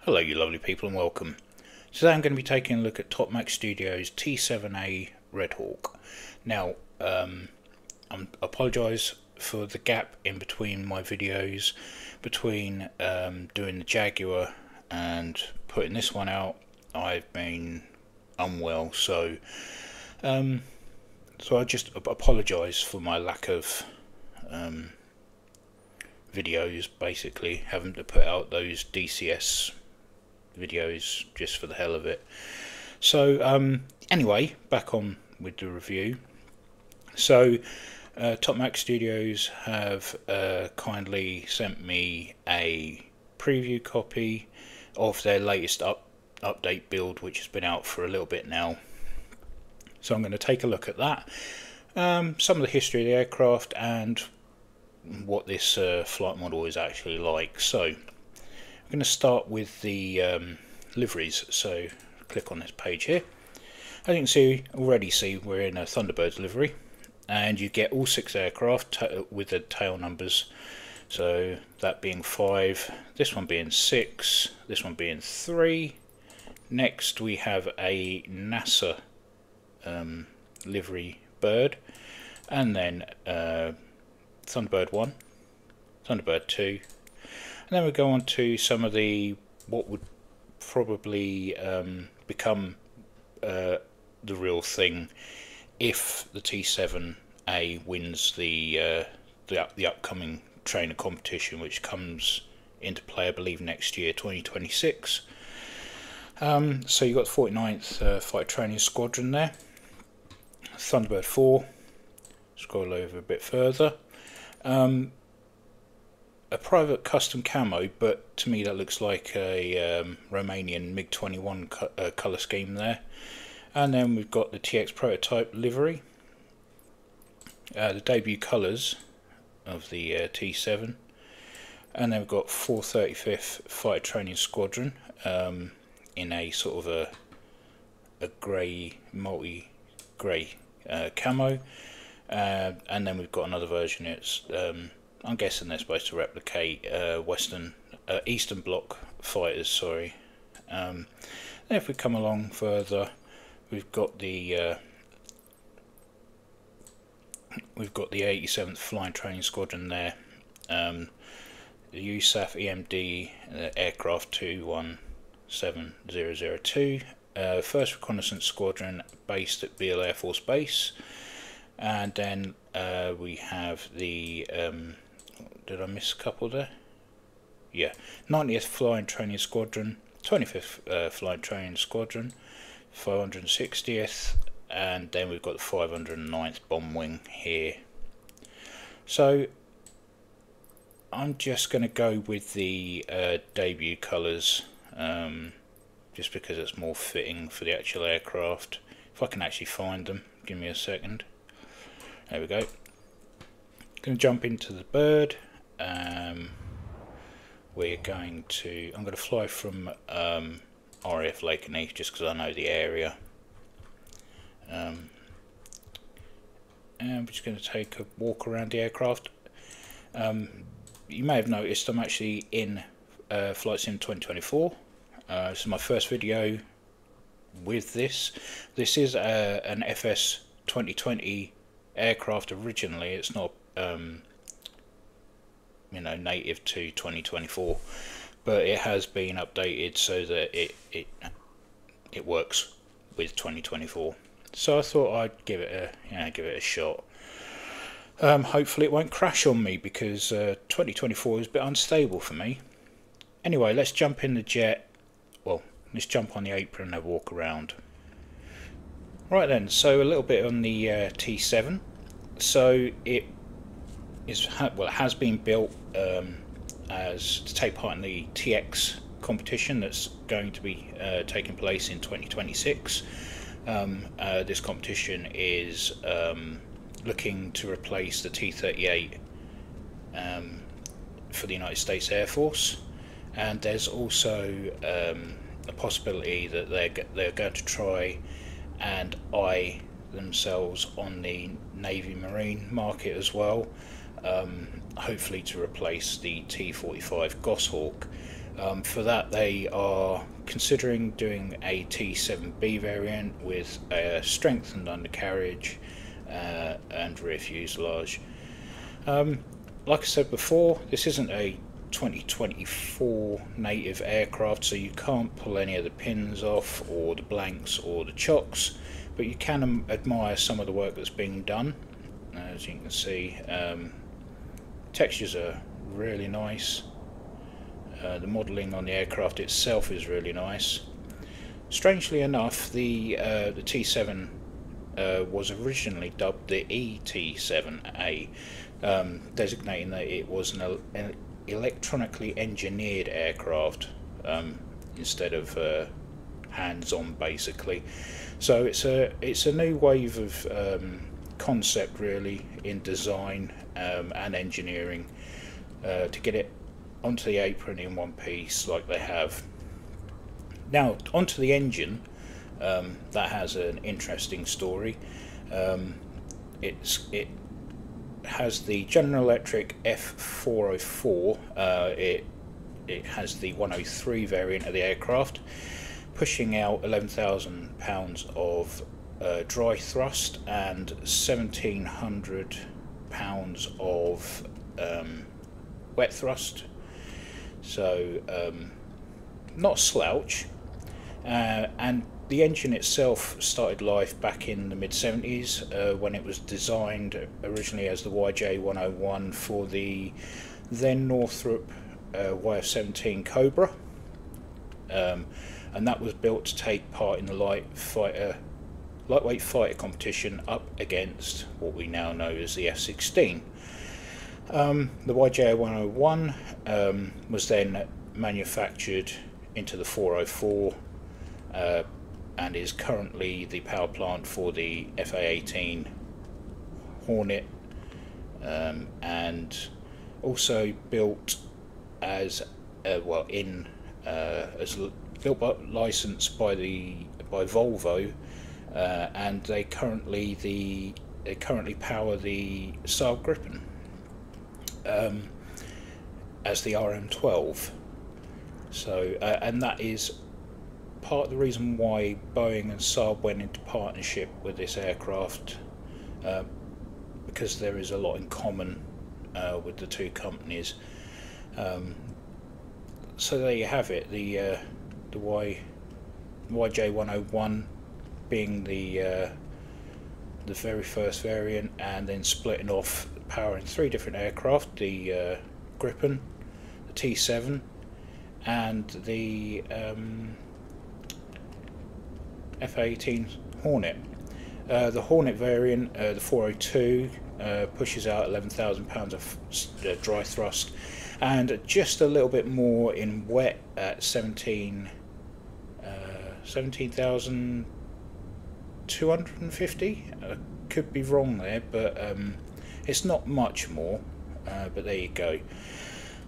Hello you lovely people and welcome. Today I'm going to be taking a look at Top Mach Studios T-7A Red Hawk. Now I apologise for the gap in between my videos, between doing the Jaguar and putting this one out. I've been unwell, so I just apologise for my lack of videos, basically having to put out those DCS videos just for the hell of it. So anyway, back on with the review. So Top Mach Studios have kindly sent me a preview copy of their latest update build, which has been out for a little bit now. So I'm going to take a look at that, some of the history of the aircraft and what this flight model is actually like. So I'm going to start with the liveries. So click on this page here. As you can already see we're in a Thunderbird livery, and you get all 6 aircraft with the tail numbers. So that being 5, this one being 6, this one being 3. Next we have a NASA livery bird, and then Thunderbird 1, Thunderbird 2, and then we go on to some of the what would probably become the real thing if the T-7A wins the upcoming trainer competition, which comes into play I believe next year, 2026. So you've got the 49th Fighter Training Squadron there, Thunderbird 4, scroll over a bit further. A private custom camo, but to me that looks like a Romanian MiG-21 colour scheme there. And then we've got the TX prototype livery, the debut colours of the T-7, and then we've got 435th Fighter Training Squadron in a sort of a grey, multi-grey camo, and then we've got another version. It's I'm guessing they're supposed to replicate Eastern Bloc fighters. Sorry. Then if we come along further, we've got the 87th Flying Training Squadron there. The USAF EMD aircraft 217002. First Reconnaissance Squadron based at Beale Air Force Base, and then we have the did I miss a couple there? Yeah, 90th Flying Training Squadron, 25th Flying Training Squadron, 560th, and then we've got the 509th Bomb Wing here. So I'm just going to go with the debut colours, just because it's more fitting for the actual aircraft. If I can actually find them, give me a second. There we go. Going to jump into the bird. I'm going to fly from RAF Lakenheath just because I know the area. And we're just going to take a walk around the aircraft. You may have noticed I'm actually in Flight Sim 2024. This is my first video with this. This is an FS 2020 aircraft originally. It's not native to 2024, but it has been updated so that it works with 2024. So I thought I'd give it a shot. Hopefully it won't crash on me, because 2024 is a bit unstable for me. Anyway, let's jump in the jet. Well, let's jump on the apron and have a walk around. Right then, so a little bit on the T7. So it has been built as to take part in the TX competition that's going to be taking place in 2026. This competition is looking to replace the T-38 for the United States Air Force, and there's also a possibility that they're going to try and eye themselves on the Navy Marine market as well, hopefully to replace the T-45 Goshawk, For that, they are considering doing a T-7B variant with a strengthened undercarriage and rear fuselage. Like I said before, this isn't a 2024 native aircraft, so you can't pull any of the pins off or the blanks or the chocks, but you can admire some of the work that's being done. As you can see, textures are really nice. The modelling on the aircraft itself is really nice. Strangely enough, the T-7 was originally dubbed the T-7A, designating that it was an electronically engineered aircraft instead of hands-on, basically. So it's a new wave of concept, really, in design and engineering to get it onto the apron in one piece like they have. Now onto the engine. That has an interesting story. It has the General Electric F404. It has the 103 variant of the aircraft, pushing out 11,000 pounds of dry thrust and 1,700 pounds of wet thrust. So not a slouch. And the engine itself started life back in the mid-70s when it was designed originally as the YJ101 for the then Northrop YF-17 Cobra, and that was built to take part in the lightweight fighter competition up against what we now know as the F-16. The YJ101 was then manufactured into the 404 and is currently the power plant for the FA-18 Hornet, and also built as built by license by Volvo, and they currently power the SAAB Gripen as the RM12. So and that is part of the reason why Boeing and SAAB went into partnership with this aircraft, because there is a lot in common with the two companies. So there you have it. The YJ101 being the very first variant, and then splitting off, powering three different aircraft: the Gripen, the T-7, and the FA-18 Hornet. The Hornet variant, the 402, pushes out 11,000 pounds of dry thrust and just a little bit more in wet at 17,250. Could be wrong there, but it's not much more, but there you go.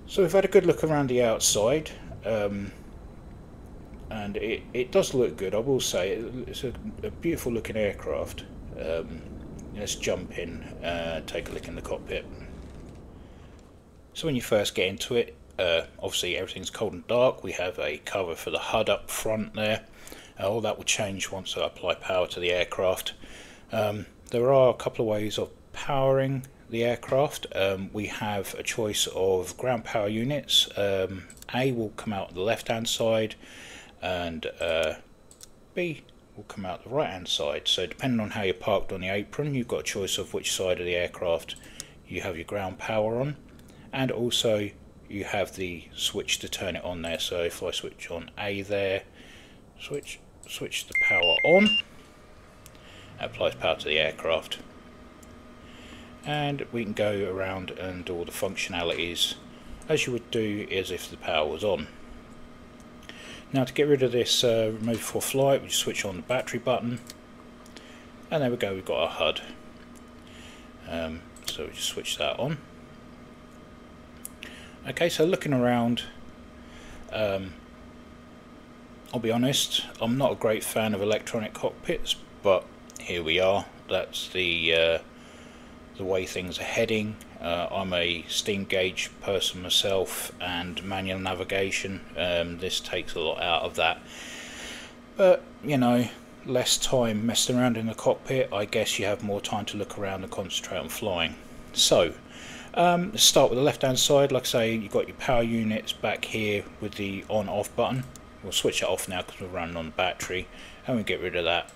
So we've had a good look around the outside, and it does look good, I will say. It's a beautiful looking aircraft. Let's jump in and take a look in the cockpit. So when you first get into it, obviously everything's cold and dark. We have a cover for the HUD up front there. All that will change once I apply power to the aircraft. There are a couple of ways of powering the aircraft. We have a choice of ground power units. A will come out the left hand side, and B will come out the right hand side. So depending on how you're parked on the apron, you've got a choice of which side of the aircraft you have your ground power on, and also you have the switch to turn it on there. So if I switch on A there, switch the power on, that applies power to the aircraft, and we can go around and do all the functionalities as you would do as if the power was on. Now to get rid of this remove for flight, we just switch on the battery button, and there we go, we've got our HUD. So we just switch that on. Okay, so looking around, I'll be honest, I'm not a great fan of electronic cockpits, but here we are. That's the the way things are heading. I'm a steam gauge person myself, and manual navigation, this takes a lot out of that, but you know, less time messing around in the cockpit, I guess you have more time to look around and concentrate on flying. So let's start with the left hand side. Like I say, you've got your power units back here with the on off button. We'll switch it off now because we're running on battery, and we get rid of that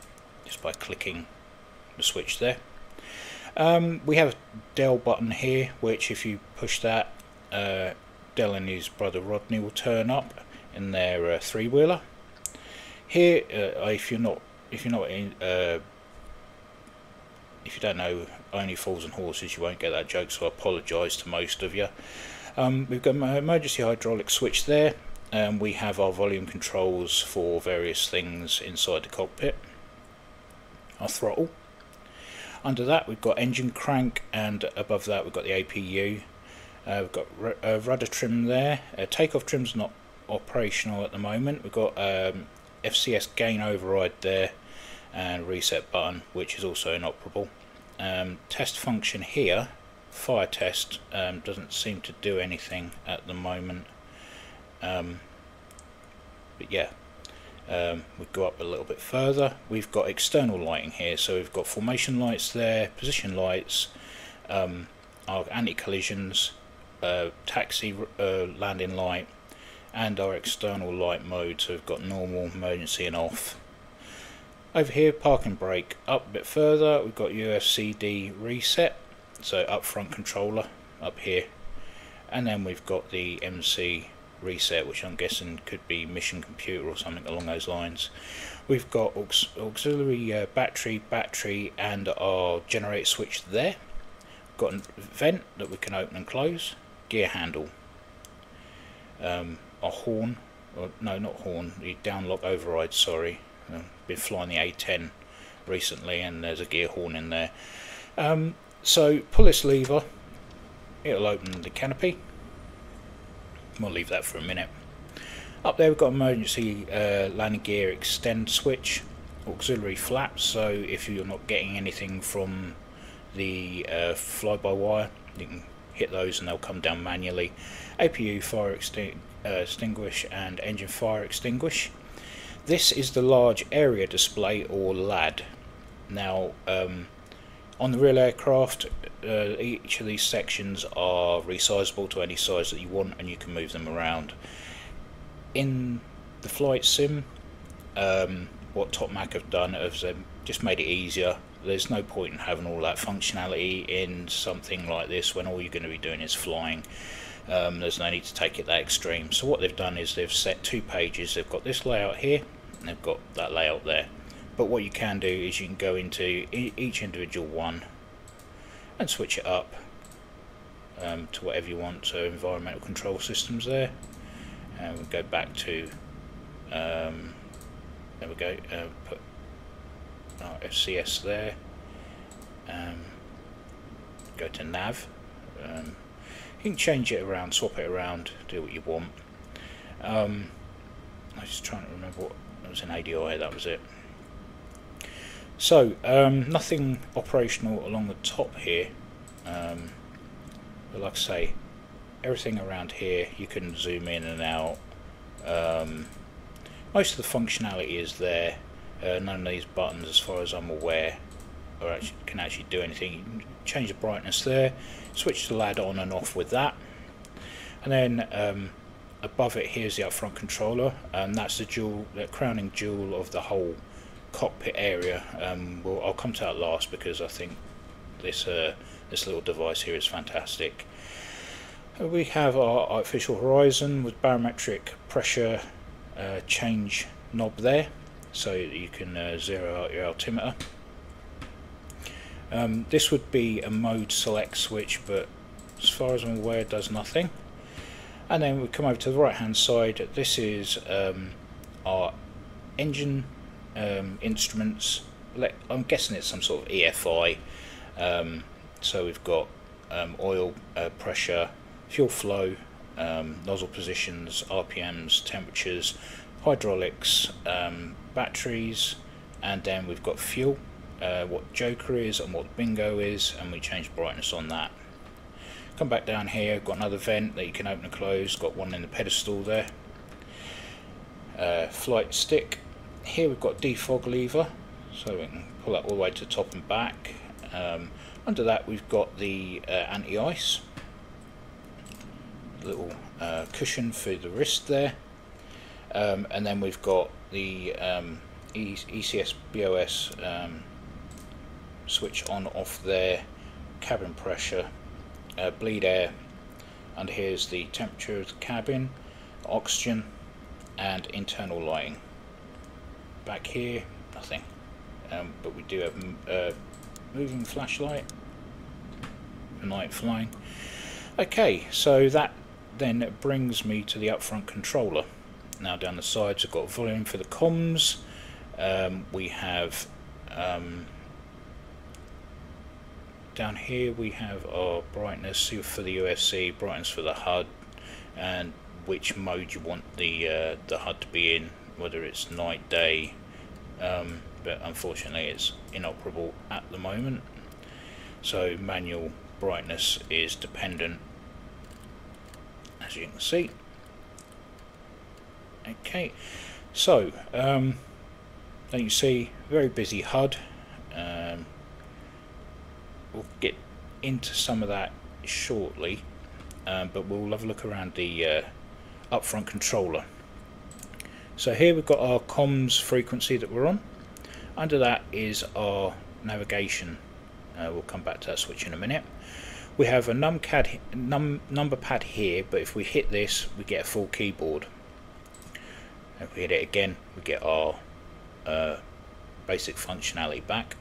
just by clicking the switch there. We have a Dell button here, which if you push that, Dell and his brother Rodney will turn up in their three-wheeler. Here, if you don't know Only Fools and Horses, you won't get that joke, so I apologise to most of you. We've got an emergency hydraulic switch there, and we have our volume controls for various things inside the cockpit. Our throttle. Under that we've got engine crank, and above that we've got the APU. We've got rudder trim there. Takeoff trim's not operational at the moment. We've got FCS gain override there, and reset button, which is also inoperable. Test function here, fire test, doesn't seem to do anything at the moment, but yeah, we go up a little bit further. We've got external lighting here, so we've got formation lights there, position lights, our anti-collisions, taxi landing light, and our external light mode. So we've got normal, emergency and off. Over here, parking brake. Up a bit further we've got UFCD reset, so up front controller up here, and then we've got the MC reset, which I'm guessing could be mission computer or something along those lines. We've got auxiliary battery and our generator switch there. Got a vent that we can open and close, gear handle, our horn, or no, not horn, the downlock override, sorry. Been flying the A10 recently, and there's a gear horn in there. So pull this lever, it'll open the canopy. We'll leave that for a minute. Up there we've got emergency landing gear extend switch, auxiliary flaps, so if you're not getting anything from the fly-by-wire, you can hit those and they'll come down manually. APU fire extinguish and engine fire extinguish. This is the large area display, or LAD. Now on the real aircraft, each of these sections are resizable to any size that you want, and you can move them around. In the flight sim, what Top Mach have done is they've just made it easier. There's no point in having all that functionality in something like this when all you're going to be doing is flying. There's no need to take it that extreme. So what they've done is they've set two pages. They've got this layout here, and they've got that layout there. But what you can do is you can go into each individual one and switch it up to whatever you want. So environmental control systems there, and we'll go back to there we go, put our FCS there, go to nav. You can change it around, swap it around, do what you want. I was just trying to remember what it was in ADI, that was it. So nothing operational along the top here, but like I say, everything around here you can zoom in and out. Most of the functionality is there. None of these buttons, as far as I'm aware, can actually do anything. You can change the brightness there, switch the LAD on and off with that, and then above it here's the upfront controller, and that's the crowning jewel of the whole cockpit area. Well, I'll come to that last because I think this little device here is fantastic. We have our artificial horizon with barometric pressure change knob there, so that you can zero out your altimeter. This would be a mode select switch, but as far as I'm aware it does nothing. And then we come over to the right hand side. This is our engine instruments. I'm guessing it's some sort of EFI. So we've got oil pressure, fuel flow, nozzle positions, RPMs, temperatures, hydraulics, batteries, and then we've got fuel. what Joker is and what Bingo is, and we change the brightness on that. Come back down here, got another vent that you can open and close, got one in the pedestal there. Flight stick. Here we've got defog lever, so we can pull that all the way to the top and back. Under that we've got the anti-ice, little cushion for the wrist there, and then we've got the ECS BOS switch on off there, cabin pressure, bleed air, and here's the temperature of the cabin, oxygen, and internal lighting. Back here, nothing, but we do have a moving flashlight for night flying. Okay, so that then brings me to the up front controller. Now down the sides I've got volume for the comms. We have down here we have our brightness for the UFC, brightness for the HUD, and which mode you want the HUD to be in, whether it's night, day, but unfortunately it's inoperable at the moment, so manual brightness is dependent, as you can see. Okay, so then you see very busy HUD. We'll get into some of that shortly, but we'll have a look around the upfront controller. So here we've got our comms frequency that we're on. Under that is our navigation. We'll come back to that switch in a minute. We have a number pad here, but if we hit this we get a full keyboard. If we hit it again we get our basic functionality back.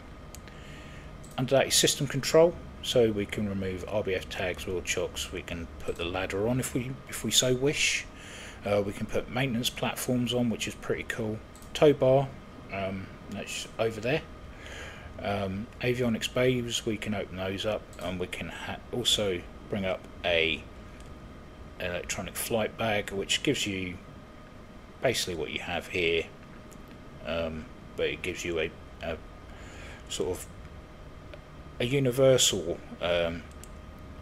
Under that is system control, so we can remove RBF tags, wheel chocks, we can put the ladder on if we so wish. We can put maintenance platforms on, which is pretty cool. Tow bar, that's over there. Avionics bays, we can open those up, and we can also bring up a electronic flight bag, which gives you basically what you have here, but it gives you a sort of a universal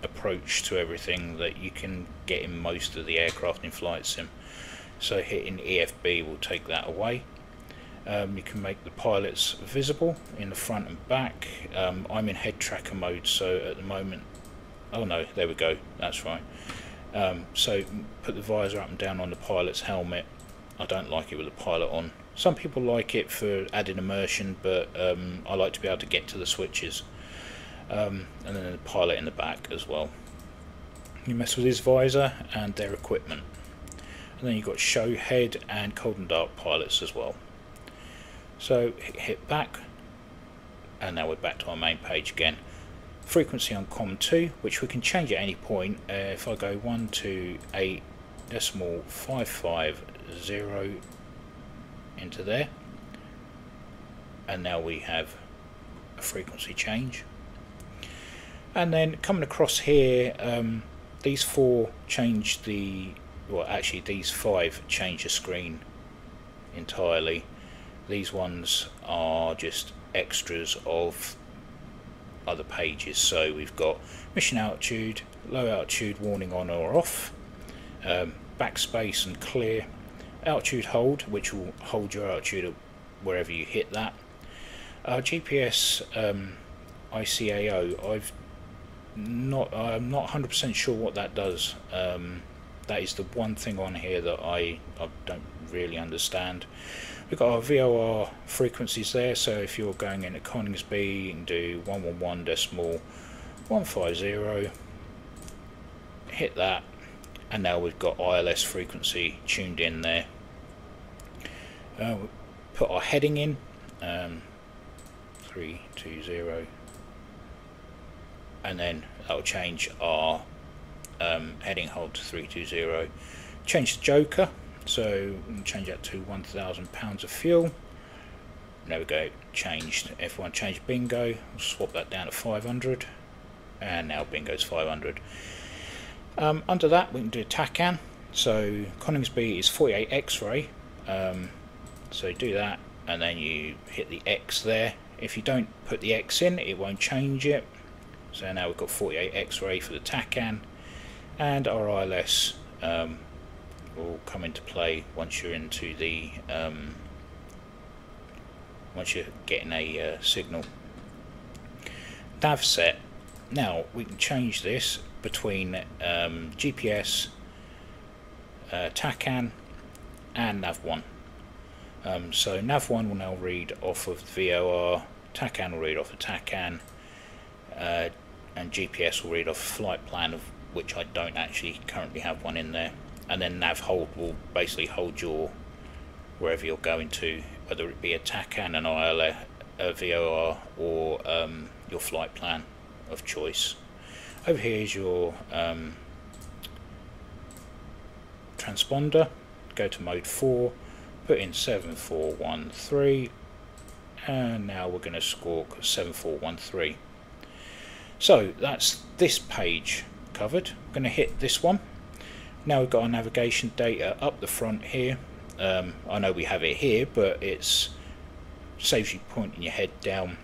approach to everything that you can get in most of the aircraft in flight sim. So hitting EFB will take that away. You can make the pilots visible in the front and back. I'm in head tracker mode, so at the moment, oh no, there we go, that's right. So put the visor up and down on the pilot's helmet. I don't like it with the pilot on. Some people like it for added immersion, but I like to be able to get to the switches. And then the pilot in the back as well. You mess with his visor and their equipment. And then you've got show head and cold and dark pilots as well. So hit back, and now we're back to our main page again. Frequency on COM2, which we can change at any point. If I go 128.550 into there, and now we have a frequency change. And then coming across here, these four change the, well actually these five change the screen entirely. These ones are just extras of other pages. So we've got mission altitude, low altitude warning on or off, backspace and clear, altitude hold, which will hold your altitude wherever you hit that. GPS ICAO, I'm not 100% sure what that does. That is the one thing on here that I don't really understand. We've got our VOR frequencies there, so if you're going into Coningsby, you can do 111.150, hit that, and now we've got ILS frequency tuned in there. We put our heading in, 320, and then that'll change our heading hold to 320. Change the Joker, so we'll change that to 1,000 pounds of fuel. There we go, changed. If we want to change Bingo, we'll swap that down to 500, and now Bingo's 500. Under that we can do TACAN, so Coningsby is 48 X-ray, so do that, and then you hit the X there, If you don't put the X in, it won't change it. So now we've got 48 X-ray for the TACAN, and our ILS will come into play once you're into the once you're getting a signal. Nav set. Now we can change this between GPS, TACAN, and Nav1. So Nav1 will now read off of the VOR, TACAN will read off of TACAN, and GPS will read off flight plan, of which I don't actually currently have one in there. And then Nav hold will basically hold your wherever you're going to, whether it be a TACAN, an ILS, a VOR, or your flight plan of choice. Over here is your transponder. Go to mode 4, put in 7413, and now we're going to squawk 7413. So that's this page covered. I'm going to hit this one. Now we've got our navigation data up the front here. I know we have it here, but it saves you pointing your head down.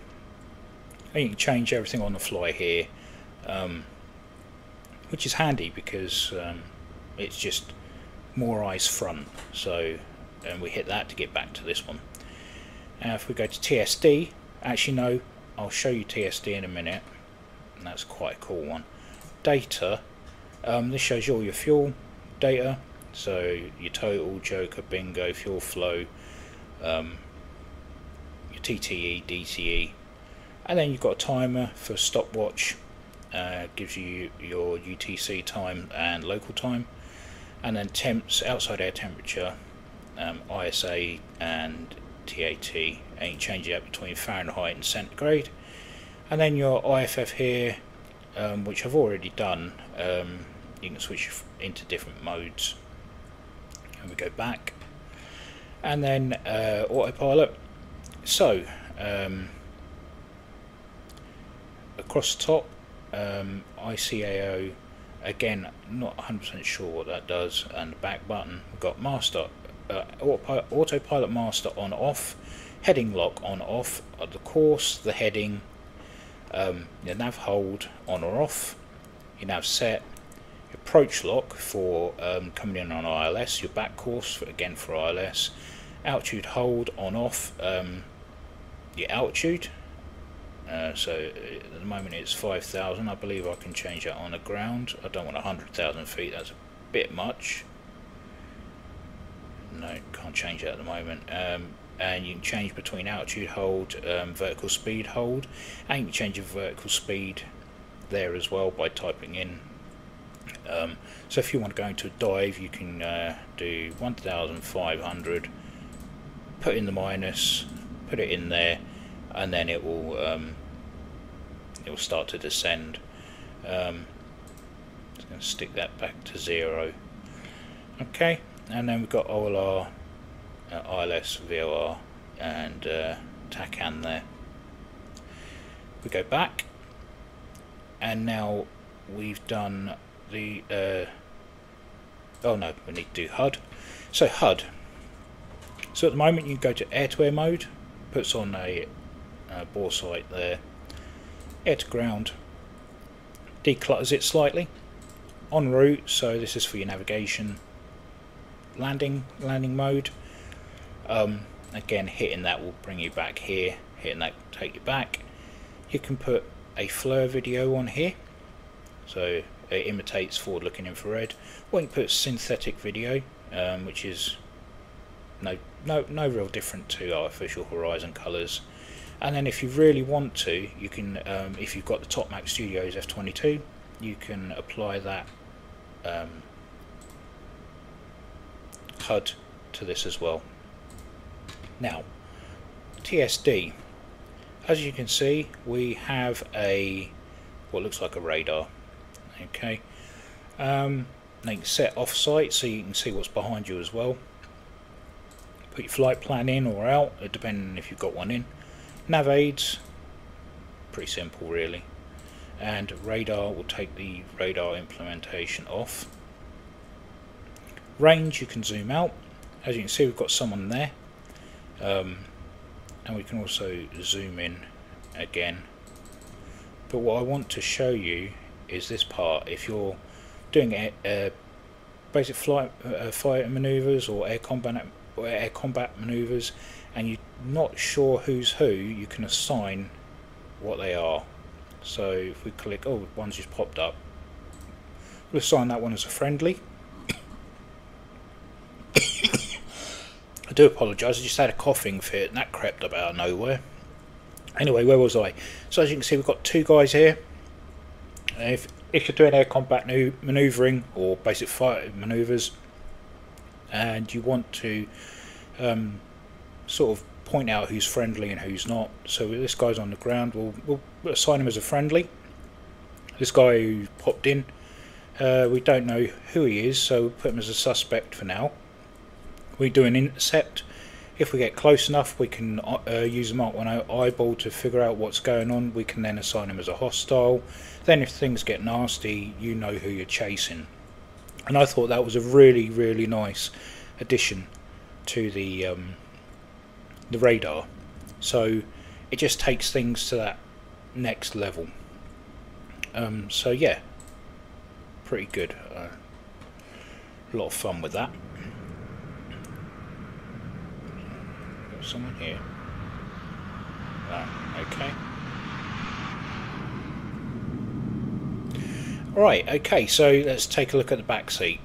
And you can change everything on the fly here, which is handy because it's just more eyes front. So, and we hit that to get back to this one. Now if we go to TSD, actually no, I'll show you TSD in a minute. And that's quite a cool one. Data, this shows you all your fuel data, so your total, joker, bingo, fuel flow, your TTE, DTE, and then you've got a timer for stopwatch, gives you your UTC time and local time, and then temps, outside air temperature, ISA and TAT, and you change it up between Fahrenheit and centigrade. And then your IFF here, which I've already done, you can switch into different modes. And we go back, and then autopilot. So across the top, ICAO, again not 100% sure what that does, and the back button we've got master, autopilot master on off, heading lock on off, the course, the heading, your nav hold on or off, your nav set, your approach lock for coming in on ILS, your back course again for ILS, altitude hold on off, your altitude, so at the moment it's 5,000. I believe I can change that on the ground. I don't want 100,000 feet, that's a bit much. No, can't change that at the moment. And you can change between altitude hold, vertical speed hold, and you can change your vertical speed there as well by typing in. So if you want to go into a dive, you can do 1,500, put in the minus, put it in there, and then it will start to descend. Just going to stick that back to 0. Okay, and then we've got all our ILS, VOR, and TACAN there. We go back, and now we've done the oh no, we need to do HUD. So HUD, so at the moment you go to air-to-air mode, puts on a bore sight there, air to ground, declutters it slightly, en route, so this is for your navigation, landing mode. Again, hitting that will bring you back here, hitting that will take you back. You can put a FLIR video on here, so it imitates forward looking infrared, or you can put synthetic video, which is no real different to artificial horizon colours. And then if you really want to, you can, if you've got the Top Mac Studios F22, you can apply that HUD to this as well. Now, TSD, as you can see, we have what looks like a radar. Okay, now you can set off-site so you can see what's behind you as well. Put your flight plan in or out, depending if you've got one in. Nav aids, pretty simple really, and radar will take the radar implementation off. Range, you can zoom out. As you can see, we've got someone there. and we can also zoom in again. But what I want to show you is this part. If you're doing basic fighter maneuvers or air combat maneuvers, and you're not sure who's who, you can assign what they are. So if we click, oh, one's just popped up, we'll assign that one as a friendly. I do apologise, I just had a coughing fit and that crept up out of nowhere. Anyway, where was I? So as you can see, we've got two guys here. If you're doing air combat manoeuvring or basic fighter manoeuvres, and you want to sort of point out who's friendly and who's not, so this guy's on the ground, we'll assign him as a friendly. This guy who popped in, we don't know who he is, so we'll put him as a suspect for now. We do an intercept. If we get close enough, we can use the Mach 1 eyeball to figure out what's going on. We can then assign him as a hostile. Then if things get nasty, you know who you're chasing. And I thought that was a really, really nice addition to the radar. So it just takes things to that next level. So yeah, pretty good. A lot of fun with that. Someone here. Okay. Alright, okay, so let's take a look at the back seat.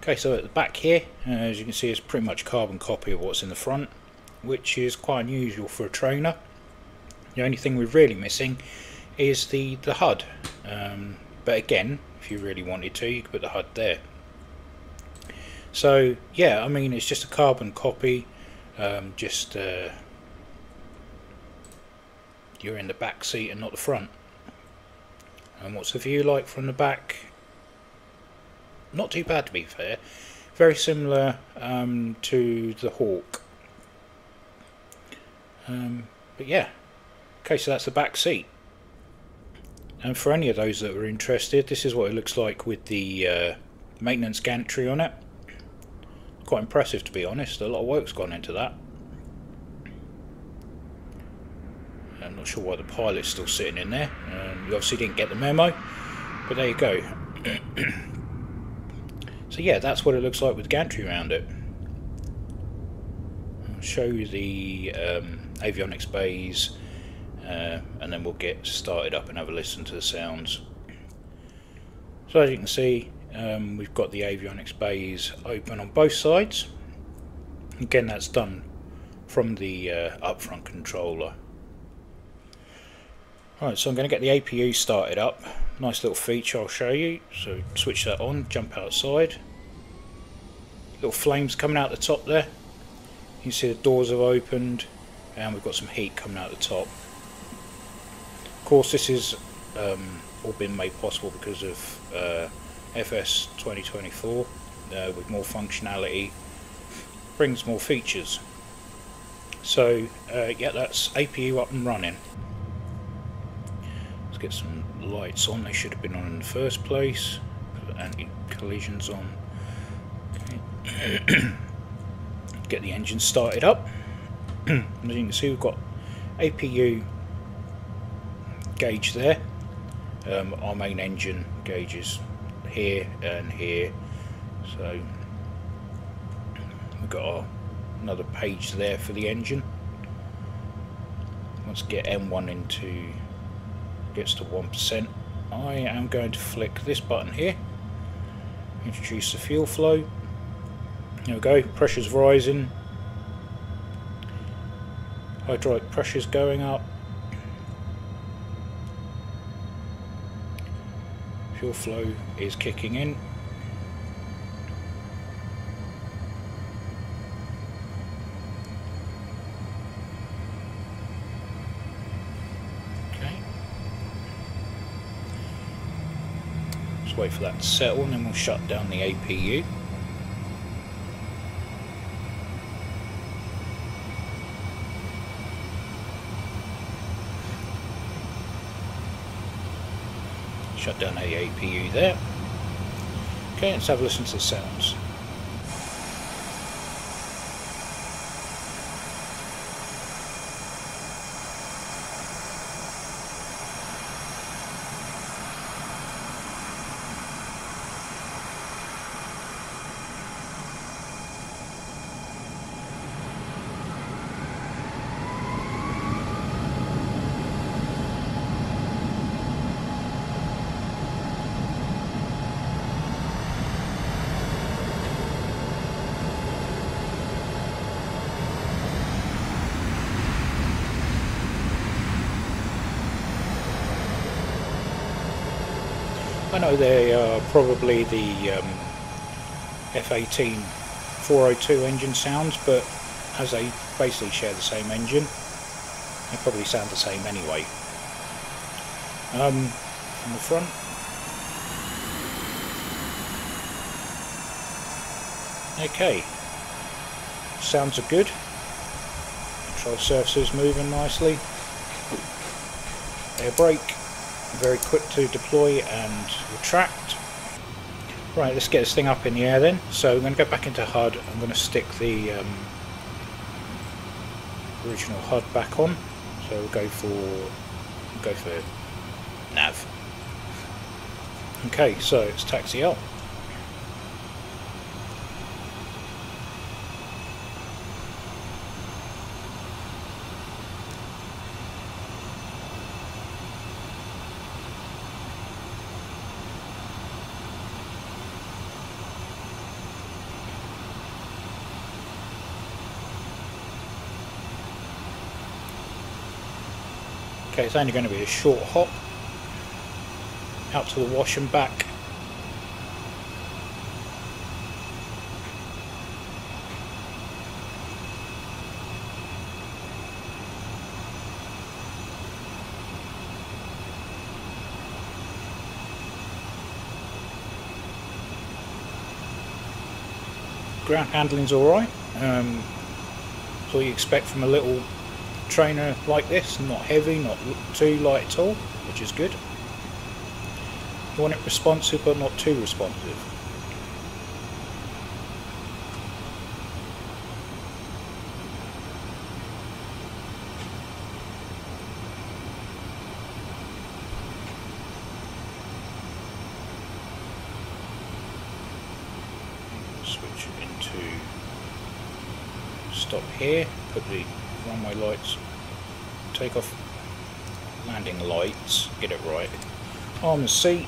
Okay, so at the back here, as you can see, it's pretty much carbon copy of what's in the front, which is quite unusual for a trainer. The only thing we're really missing is the HUD. But again, if you really wanted to, you could put the HUD there. So yeah, I mean, it's just a carbon copy. You're in the back seat and not the front. And what's the view like from the back? Not too bad, to be fair. Very similar to the Hawk. But yeah, okay, so that's the back seat. And for any of those that are interested, this is what it looks like with the maintenance gantry on it. Quite impressive, to be honest. A lot of work's gone into that. I'm not sure why the pilot's still sitting in there. You obviously didn't get the memo, but there you go. So yeah, that's what it looks like with gantry around it. I'll show you the avionics bays, and then we'll get started up and have a listen to the sounds. So as you can see, we've got the avionics bays open on both sides. Again, that's done from the upfront controller. Alright, so I'm going to get the APU started up. Nice little feature I'll show you. So switch that on, jump outside. Little flames coming out the top there. You can see the doors have opened, and we've got some heat coming out the top. Of course, this is all been made possible because of FS2024 with more functionality, brings more features. So yeah, that's APU up and running. Let's get some lights on. They should have been on in the first place. Put anti-collisions on. Okay. Get the engine started up. As you can see, we've got APU gauge there. Our main engine gauges here and here, so we've got another page there for the engine. Once get M1 into gets to 1%, I am going to flick this button here, introduce the fuel flow. There we go, pressure's rising, hydraulic pressure's going up, fuel flow is kicking in. Okay. Just wait for that to settle and then we'll shut down the APU. Shut down the APU there. Okay, let's have a listen to the sounds. I know they are probably the F-18 402 engine sounds, but as they basically share the same engine, they probably sound the same anyway. From the front, okay, sounds are good. Control surfaces moving nicely. Air brake, very quick to deploy and retract. Right, let's get this thing up in the air then. So I'm going to go back into HUD. I'm going to stick the original HUD back on. So we'll go for nav. Okay, so it's taxi out. Okay, it's only going to be a short hop out to the wash and back. Ground handling's alright. That's all you expect from a little trainer like this. Not heavy, not too light at all, which is good. You want it responsive but not too responsive. Switch it into stop here, put the runway lights, take off landing lights, get it right. Arm and seat.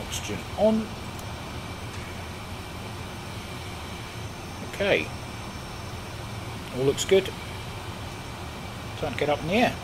Oxygen on. Okay. All looks good. Time to get up in the air.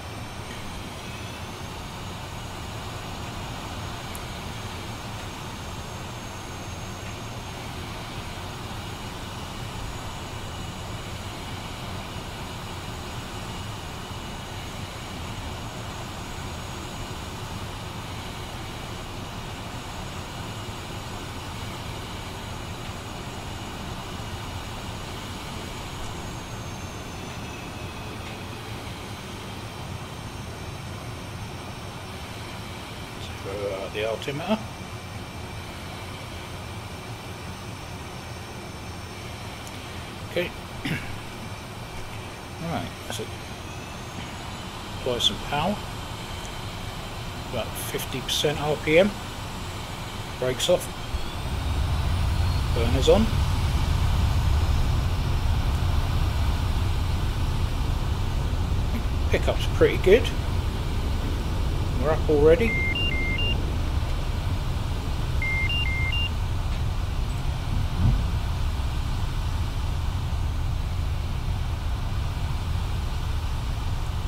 The altimeter. Okay. Right, so apply some power. About 50% RPM. Brakes off. Burners on. Pickup's pretty good. We're up already.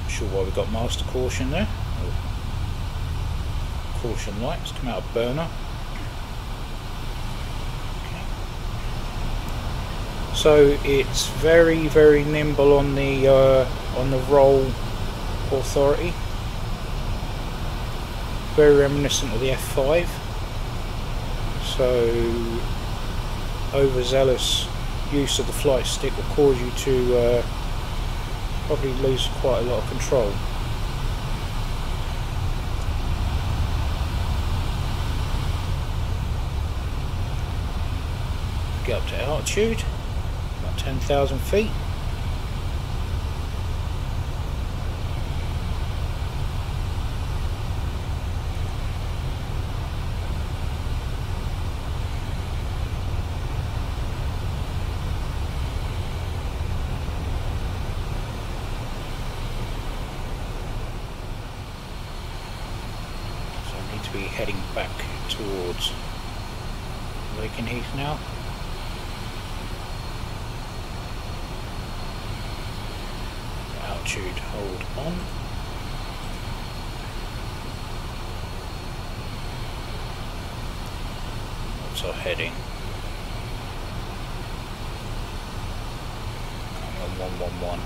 Sure why we've got master caution there. Caution lights come out of burner. Okay. So it's very nimble on the roll authority. Very reminiscent of the F5. So overzealous use of the flight stick will cause you to probably lose quite a lot of control. Get up to altitude, about 10,000 feet. Be heading back towards Lakenheath now. Altitude hold on. that's our heading. I'm on 111.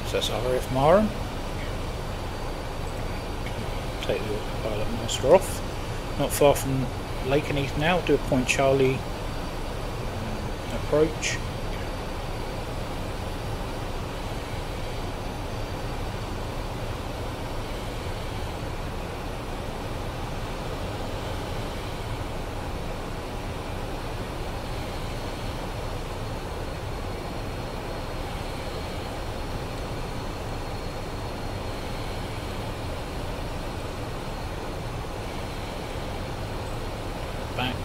So that's RF Mara. Take the autopilot master off. Not far from Lakenheath now. Do a Point Charlie approach. Back.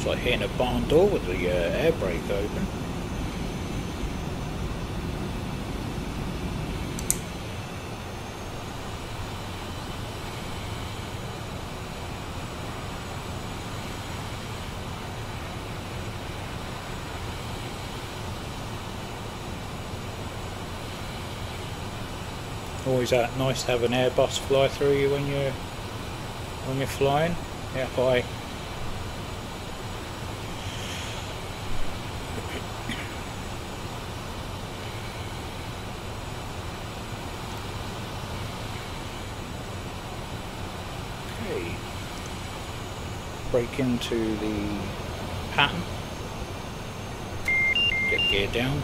Like hitting a barn door with the air brake open. Always nice to have an Airbus fly through you when you're flying out high. Brake into the pattern, get gear down,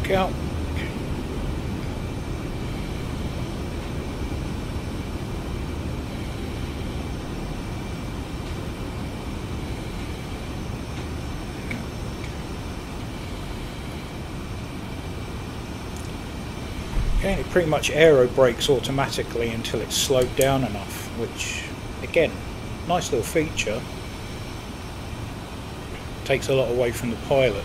look out. Okay, it pretty much aero brakes automatically until it's slowed down enough, which again, nice little feature. Takes a lot away from the pilot.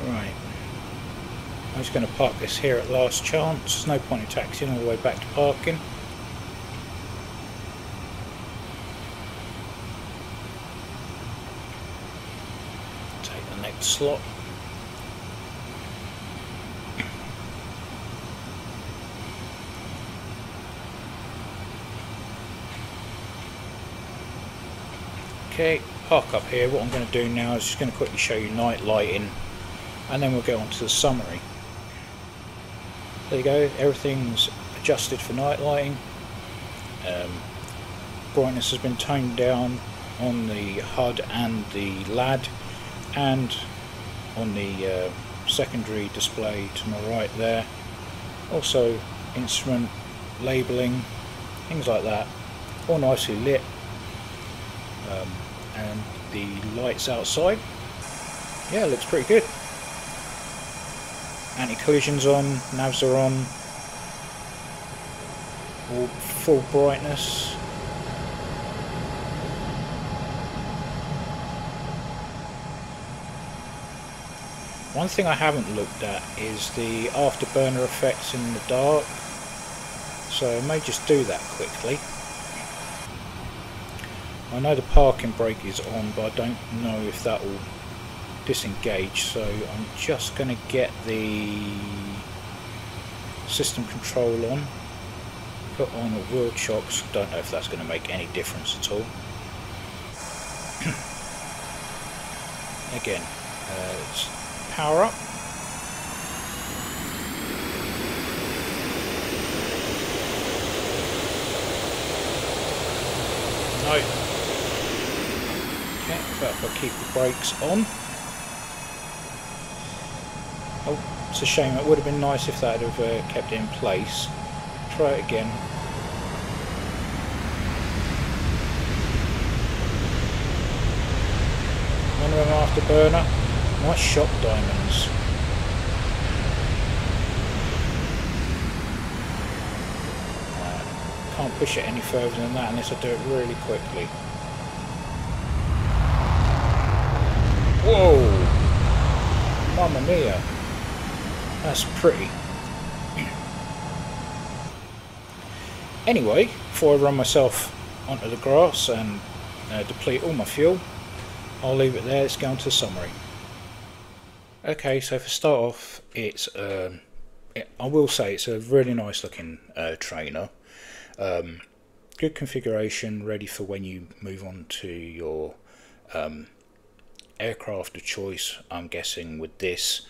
Right, I'm just going to park this here at last chance. There's no point in taxiing all the way back to parking. Take the next slot. Okay, park up here. What I'm going to do now is just going to quickly show you night lighting, and then we'll go on to the summary. There you go, everything's adjusted for night lighting. Brightness has been toned down on the HUD and the LAD, and on the secondary display to my right there. Also instrument labelling, things like that, all nicely lit. And the lights outside, yeah, looks pretty good. Anti-collision's on, navs are on, all full brightness. One thing I haven't looked at is the afterburner effects in the dark, so I may just do that quickly. I know the parking brake is on, but I don't know if that will disengage, so I'm just going to get the system control on, put on the wheel chocks. Don't know if that's going to make any difference at all. Again, it's power up. No. Okay, so if I keep the brakes on. Oh, it's a shame. It would have been nice if that had kept it in place. Try it again. One of them afterburner. Nice shock diamonds. Can't push it any further than that unless I do it really quickly. Whoa! Mamma mia! That's pretty. Anyway, before I run myself onto the grass and deplete all my fuel, I'll leave it there. Let's go on to the summary. Okay, so for start off, it's I will say it's a really nice looking trainer. Good configuration, ready for when you move on to your aircraft of choice. I'm guessing with this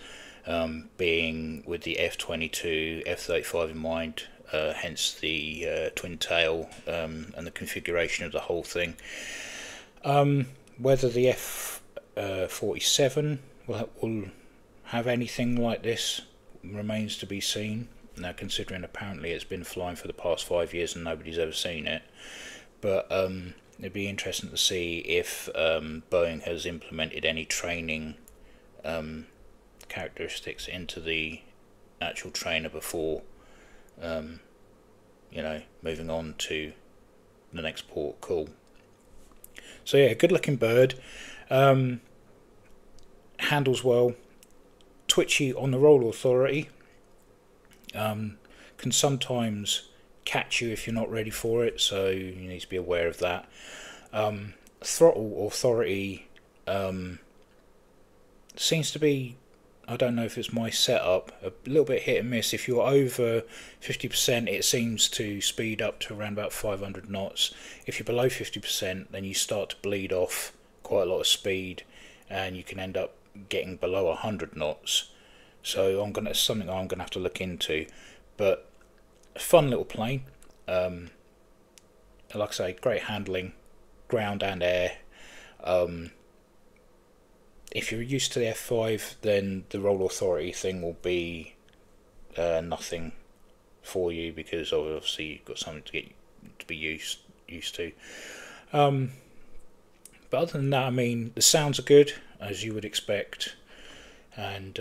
being with the F-22, F-35 in mind, hence the twin tail and the configuration of the whole thing. Whether the F-47 will have anything like this remains to be seen. Now, considering apparently it's been flying for the past 5 years and nobody's ever seen it, but it'd be interesting to see if Boeing has implemented any training characteristics into the actual trainer before, you know, moving on to the next port call. So yeah, good looking bird. Handles well. Twitchy on the roll authority. Can sometimes catch you if you're not ready for it, so you need to be aware of that. Throttle authority seems to be, I don't know if it's my setup, a little bit hit and miss. If you're over 50%, it seems to speed up to around about 500 knots. If you're below 50%, then you start to bleed off quite a lot of speed, and you can end up getting below 100 knots. So it's something I'm going to have to look into. But a fun little plane. Like I say, great handling, ground and air. If you're used to the F5, then the roll authority thing will be nothing for you, because obviously you've got something to be used to. But other than that, I mean, the sounds are good, as you would expect, and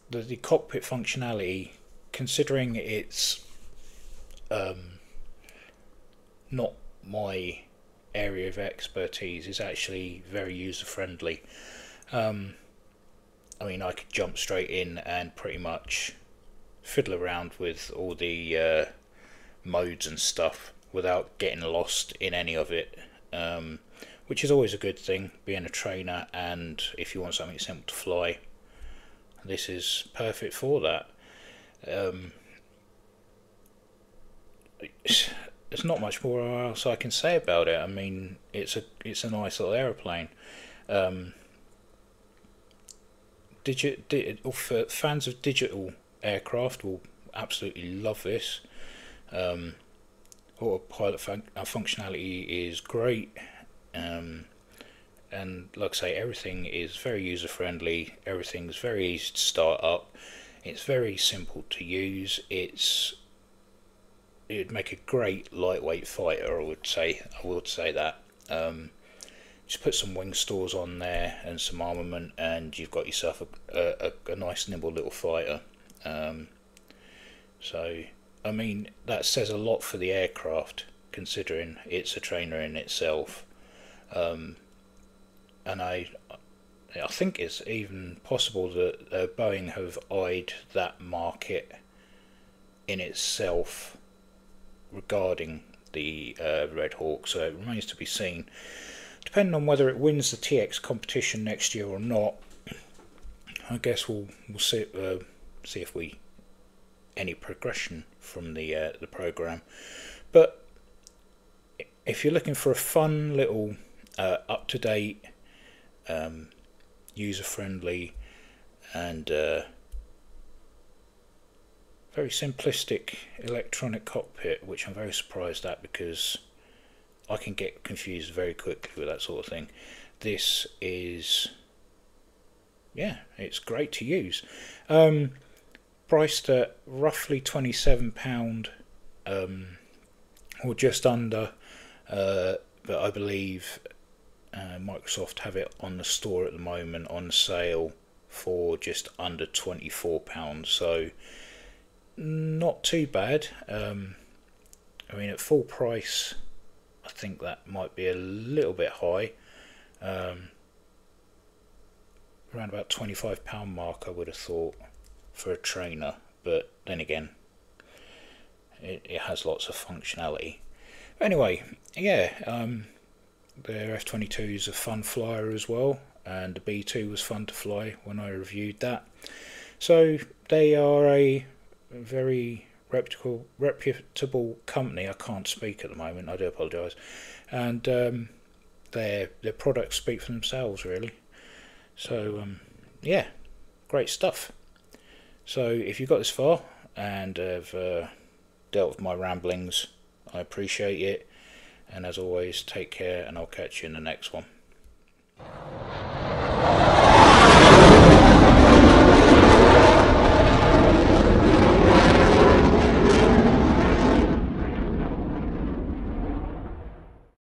the cockpit functionality, considering it's not my area of expertise, is actually very user friendly. I mean, I could jump straight in and pretty much fiddle around with all the modes and stuff without getting lost in any of it, which is always a good thing, being a trainer. And if you want something simple to fly, this is perfect for that. There's not much more else I can say about it. I mean, it's a nice little aeroplane. For fans of digital aircraft will absolutely love this. Autopilot functionality is great, and like I say, everything is very user friendly. Everything's very easy to start up. It's very simple to use. It'd make a great lightweight fighter, I would say that. Just put some wing stores on there and some armament, and you've got yourself a nice nimble little fighter. So I mean, that says a lot for the aircraft, considering it's a trainer in itself. And I think it's even possible that Boeing have eyed that market in itself regarding the Red Hawk, so it remains to be seen. Depending on whether it wins the TX competition next year or not, I guess we'll see if we any progression from the program. But if you're looking for a fun little up-to-date, user-friendly and very simplistic electronic cockpit, which I'm very surprised at, because I can get confused very quickly with that sort of thing, this is, yeah, it's great to use. Priced at roughly £27, or just under, but I believe Microsoft have it on the store at the moment on sale for just under £24, so not too bad. I mean, at full price, I think that might be a little bit high. Around about £25 mark, I would have thought, for a trainer, but then again, it has lots of functionality. Anyway, yeah, their F-22 is a fun flyer as well, and the B-2 was fun to fly when I reviewed that. So they are a very reputable company. I can't speak at the moment, I do apologise, and their products speak for themselves, really. So yeah, great stuff. So if you got this far and have dealt with my ramblings, I appreciate it, and as always, take care, and I'll catch you in the next one.